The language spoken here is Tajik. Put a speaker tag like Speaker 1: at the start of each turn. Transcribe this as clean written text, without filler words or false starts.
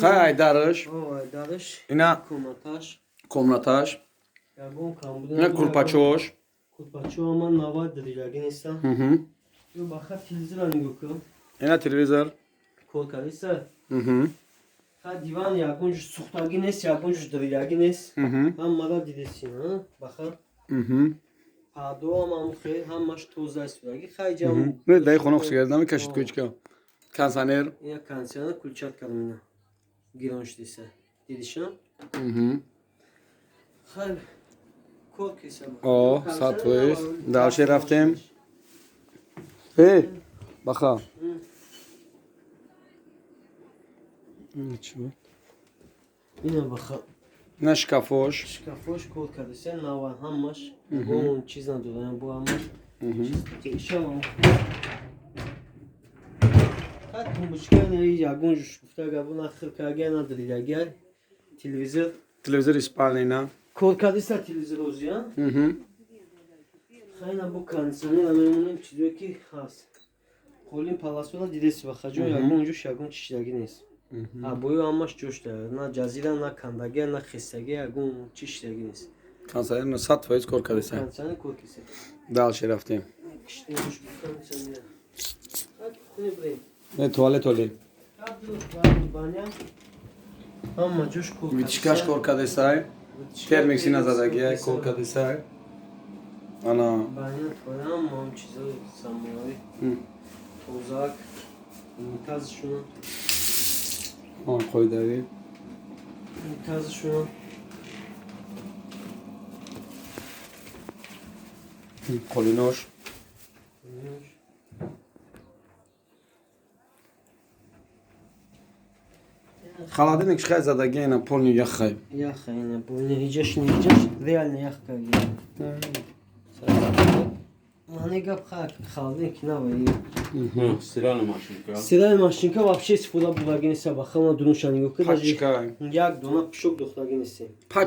Speaker 1: Хай дарыш.
Speaker 2: Ой, дарыш.
Speaker 1: Ина
Speaker 2: Комнаташ.
Speaker 1: комнаташ.
Speaker 2: Ягон камбуда.
Speaker 1: Ина курпачош.
Speaker 2: Курпачо ama navad dirigin ise. Yo baxa televizyon ani gökü.
Speaker 1: Ина телевизор.
Speaker 2: Kolkarisa. Ha divan yagun şu suhtagines yagun şu dirigines. Amma da didesin ha. Baxa. Pado ama muxe ham maş tozlar süragi. Xaycam.
Speaker 1: Ne day xonaq sigardami kashit ko'chka. Kansaner.
Speaker 2: Ya kansiyana kulchat kalmina. Gironş dese. Didişan. Xay. Kolkisa.
Speaker 1: O, satveş. Dalshi raftem. Hey, baxa. Nechun?
Speaker 2: Ina baxa.
Speaker 1: Ina shkafosh.
Speaker 2: Shkafosh kolkarisa navan hammash. Bu çiz nadodan bu hammash. İnşallah. Kat buçkana yagun shufta gabun akhir kagana diriger. Televizyon.
Speaker 1: Televizor ispalnina.
Speaker 2: Kolkarisa televizyon ozyan. Xayna bu kansani anamın çiziyor ki has. Kolin palasyola didesi bakacı yagun ju shagun çişlerginiz. Ha boyu amaş coşta. Na cazira na kandage na xisage yagun çişlerginiz.
Speaker 1: Kansaner na satveş korkadisa.
Speaker 2: Kansani kolkisa.
Speaker 1: Dalshi raftem.
Speaker 2: İşte bu kansani. Hadi ne bileyim.
Speaker 1: Ne tuvalet oli.
Speaker 2: Ama coş kolkisa.
Speaker 1: Vichkash korkadisa. Termik sinazadagi korkadisa. Ana.
Speaker 2: Banyo falan mam çiziyor samoy. Tozak. Taz şunu.
Speaker 1: Ha qo'ydagi.
Speaker 2: Taz şunu.
Speaker 1: Qo'linosh. Холодильник шхай задagi ina polni yaxhay.
Speaker 2: Яхайна, bu ne yiyeceğiz, реально яхка. Mane gap xak, xaldın ki ne var?
Speaker 3: Стиральная машинка.
Speaker 2: Стиральная машинка вообще сфуда булагинеса бахама дунушани yok.
Speaker 1: Paçka.
Speaker 2: Yak dona pişok doxtagинеси.
Speaker 1: Paç